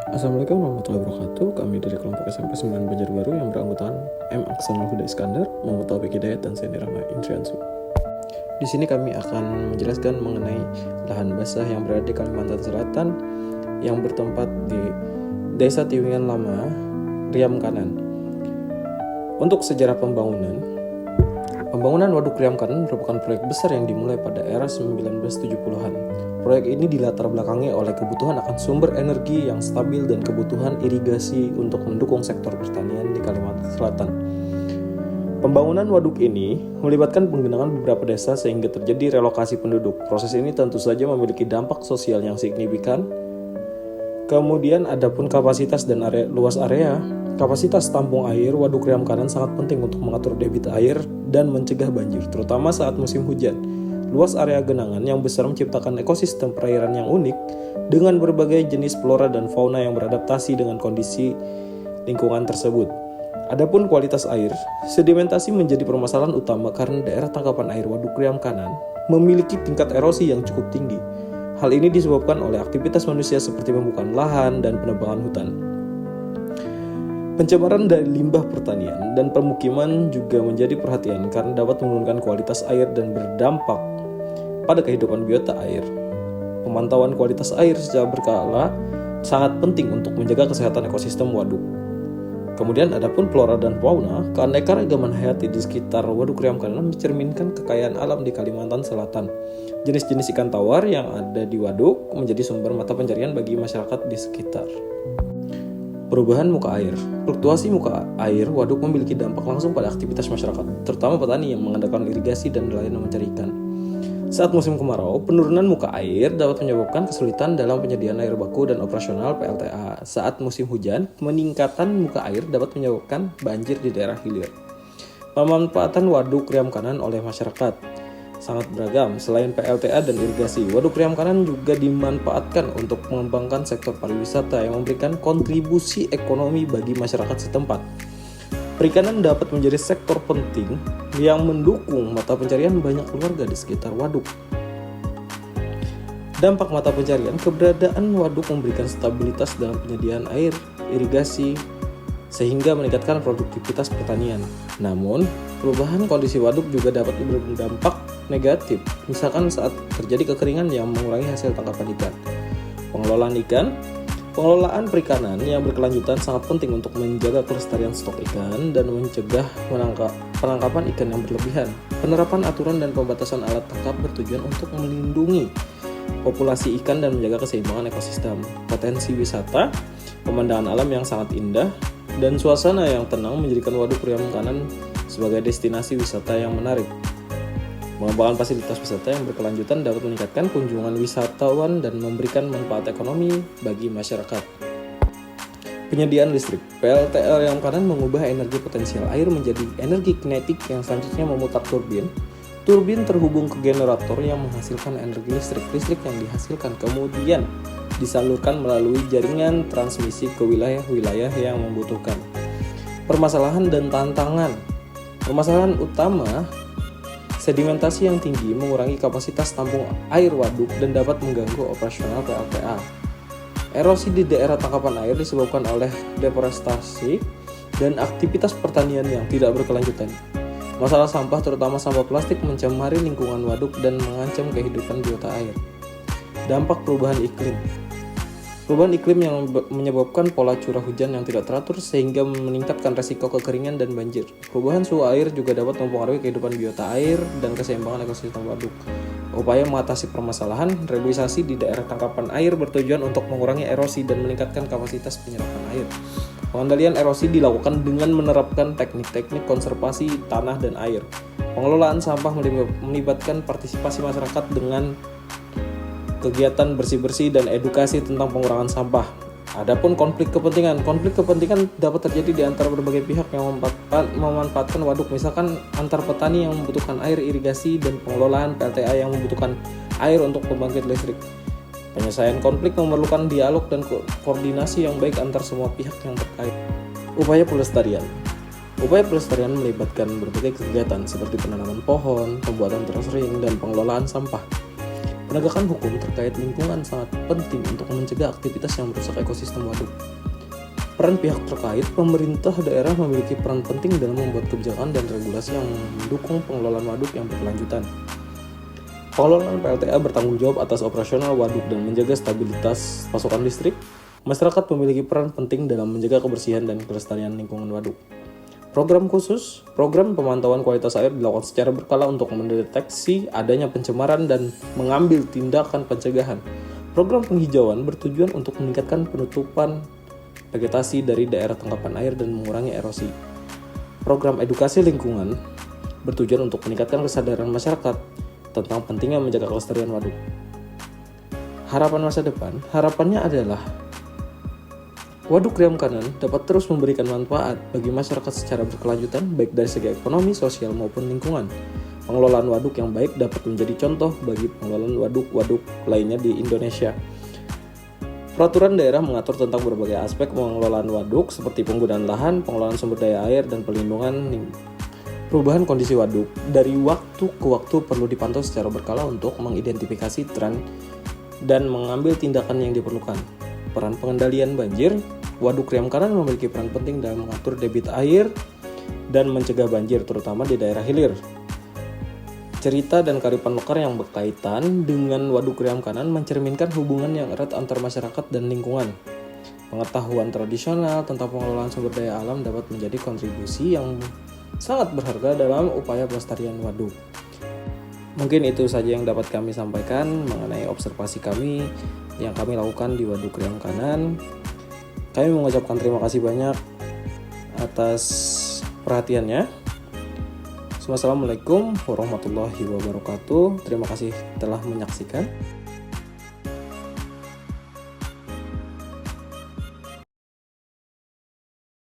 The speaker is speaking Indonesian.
Assalamualaikum warahmatullahi wabarakatuh. Kami dari kelompok SMP 9 Banjarbaru yang beranggotakan M. Aksanul Huda Iskandar, Muhammad Taufik Hidayat, dan Sandy Rahma Indriansu. Di sini kami akan menjelaskan mengenai lahan basah yang berada di Kalimantan Selatan yang bertempat di Desa Tiwingan Lama, Riam Kanan. Untuk sejarah Pembangunan Waduk Riam Kanan merupakan proyek besar yang dimulai pada era 1970-an. Proyek ini dilatar belakangi oleh kebutuhan akan sumber energi yang stabil dan kebutuhan irigasi untuk mendukung sektor pertanian di Kalimantan Selatan. Pembangunan waduk ini melibatkan penggenangan beberapa desa sehingga terjadi relokasi penduduk. Proses ini tentu saja memiliki dampak sosial yang signifikan. Kemudian adapun kapasitas dan luas area. Kapasitas tampung air Waduk Riam Kanan sangat penting untuk mengatur debit air dan mencegah banjir, terutama saat musim hujan. Luas area genangan yang besar menciptakan ekosistem perairan yang unik dengan berbagai jenis flora dan fauna yang beradaptasi dengan kondisi lingkungan tersebut. Adapun kualitas air, sedimentasi menjadi permasalahan utama karena daerah tangkapan air Waduk Riam Kanan memiliki tingkat erosi yang cukup tinggi. Hal ini disebabkan oleh aktivitas manusia seperti pembukaan lahan dan penebangan hutan. Pencemaran dari limbah pertanian dan permukiman juga menjadi perhatian karena dapat menurunkan kualitas air dan berdampak pada kehidupan biota air. Pemantauan kualitas air secara berkala sangat penting untuk menjaga kesehatan ekosistem waduk. Kemudian adapun flora dan fauna, keanekaragaman hayati di sekitar Waduk Riam Kanan mencerminkan kekayaan alam di Kalimantan Selatan. Jenis-jenis ikan tawar yang ada di waduk menjadi sumber mata pencarian bagi masyarakat di sekitar. Perubahan muka air. Fluktuasi muka air waduk memiliki dampak langsung pada aktivitas masyarakat, terutama petani yang mengandalkan irigasi dan nelayan mencari ikan. Saat musim kemarau, penurunan muka air dapat menyebabkan kesulitan dalam penyediaan air baku dan operasional PLTA. Saat musim hujan, peningkatan muka air dapat menyebabkan banjir di daerah hilir. Pemanfaatan Waduk Riam Kanan oleh masyarakat sangat beragam. Selain PLTA dan irigasi, Waduk Riam Kanan juga dimanfaatkan untuk mengembangkan sektor pariwisata yang memberikan kontribusi ekonomi bagi masyarakat setempat. Perikanan dapat menjadi sektor penting yang mendukung mata pencarian banyak keluarga di sekitar waduk. Dampak mata pencarian, keberadaan waduk memberikan stabilitas dalam penyediaan air, irigasi, sehingga meningkatkan produktivitas pertanian. Namun, perubahan kondisi waduk juga dapat berdampak negatif, misalkan saat terjadi kekeringan yang mengurangi hasil tangkapan ikan. Pengelolaan perikanan yang berkelanjutan sangat penting untuk menjaga kelestarian stok ikan dan mencegah penangkapan ikan yang berlebihan. Penerapan aturan dan pembatasan alat tangkap bertujuan untuk melindungi populasi ikan dan menjaga keseimbangan ekosistem. Potensi wisata, pemandangan alam yang sangat indah, dan suasana yang tenang menjadikan Waduk Riam Kanan sebagai destinasi wisata yang menarik. Pengembangan fasilitas wisata yang berkelanjutan dapat meningkatkan kunjungan wisatawan dan memberikan manfaat ekonomi bagi masyarakat. Penyediaan listrik. PLTA Riam Kanan mengubah energi potensial air menjadi energi kinetik yang selanjutnya memutar turbin. Turbin terhubung ke generator yang menghasilkan energi listrik. Listrik yang dihasilkan kemudian disalurkan melalui jaringan transmisi ke wilayah-wilayah yang membutuhkan. Permasalahan dan tantangan. Permasalahan utama, sedimentasi yang tinggi mengurangi kapasitas tampung air waduk dan dapat mengganggu operasional PLTA. Erosi di daerah tangkapan air disebabkan oleh deforestasi dan aktivitas pertanian yang tidak berkelanjutan. Masalah sampah, terutama sampah plastik, mencemari lingkungan waduk dan mengancam kehidupan biota air. Dampak perubahan iklim. Perubahan iklim yang menyebabkan pola curah hujan yang tidak teratur sehingga meningkatkan resiko kekeringan dan banjir. Perubahan suhu air juga dapat mempengaruhi kehidupan biota air dan keseimbangan ekosistem waduk. Upaya mengatasi permasalahan, reboisasi di daerah tangkapan air bertujuan untuk mengurangi erosi dan meningkatkan kapasitas penyerapan air. Pengendalian erosi dilakukan dengan menerapkan teknik-teknik konservasi tanah dan air. Pengelolaan sampah melibatkan partisipasi masyarakat dengan kegiatan bersih-bersih dan edukasi tentang pengurangan sampah. Adapun konflik kepentingan dapat terjadi di antara berbagai pihak yang memanfaatkan waduk, misalkan antar petani yang membutuhkan air irigasi dan pengelolaan PLTA yang membutuhkan air untuk pembangkit listrik. Penyelesaian konflik memerlukan dialog dan koordinasi yang baik antar semua pihak yang terkait. Upaya pelestarian melibatkan berbagai kegiatan seperti penanaman pohon, pembuatan terasering, dan pengelolaan sampah. Penegakan hukum terkait lingkungan sangat penting untuk mencegah aktivitas yang merusak ekosistem waduk. Peran pihak terkait, pemerintah daerah memiliki peran penting dalam membuat kebijakan dan regulasi yang mendukung pengelolaan waduk yang berkelanjutan. Pengelolaan PLTA bertanggung jawab atas operasional waduk dan menjaga stabilitas pasokan listrik. Masyarakat memiliki peran penting dalam menjaga kebersihan dan kelestarian lingkungan waduk. Program khusus, program pemantauan kualitas air dilakukan secara berkala untuk mendeteksi adanya pencemaran dan mengambil tindakan pencegahan. Program penghijauan bertujuan untuk meningkatkan penutupan vegetasi dari daerah tangkapan air dan mengurangi erosi. Program edukasi lingkungan bertujuan untuk meningkatkan kesadaran masyarakat tentang pentingnya menjaga kelestarian waduk. Harapan masa depan, harapannya adalah Waduk Kriam Kanan dapat terus memberikan manfaat bagi masyarakat secara berkelanjutan baik dari segi ekonomi, sosial maupun lingkungan. Pengelolaan waduk yang baik dapat menjadi contoh bagi pengelolaan waduk-waduk lainnya di Indonesia. Peraturan daerah mengatur tentang berbagai aspek pengelolaan waduk seperti penggunaan lahan, pengelolaan sumber daya air, dan perlindungan perubahan kondisi waduk. Dari waktu ke waktu perlu dipantau secara berkala untuk mengidentifikasi tren dan mengambil tindakan yang diperlukan. Peran pengendalian banjir, Waduk Kriam Kanan memiliki peran penting dalam mengatur debit air dan mencegah banjir, terutama di daerah hilir. Cerita dan kearifan lokal yang berkaitan dengan Waduk Kriam Kanan mencerminkan hubungan yang erat antar masyarakat dan lingkungan. Pengetahuan tradisional tentang pengelolaan sumber daya alam dapat menjadi kontribusi yang sangat berharga dalam upaya pelestarian waduk. Mungkin itu saja yang dapat kami sampaikan mengenai observasi kami yang kami lakukan di Waduk Kriam Kanan. Kami mengucapkan terima kasih banyak atas perhatiannya. Wassalamualaikum warahmatullahi wabarakatuh. Terima kasih telah menyaksikan.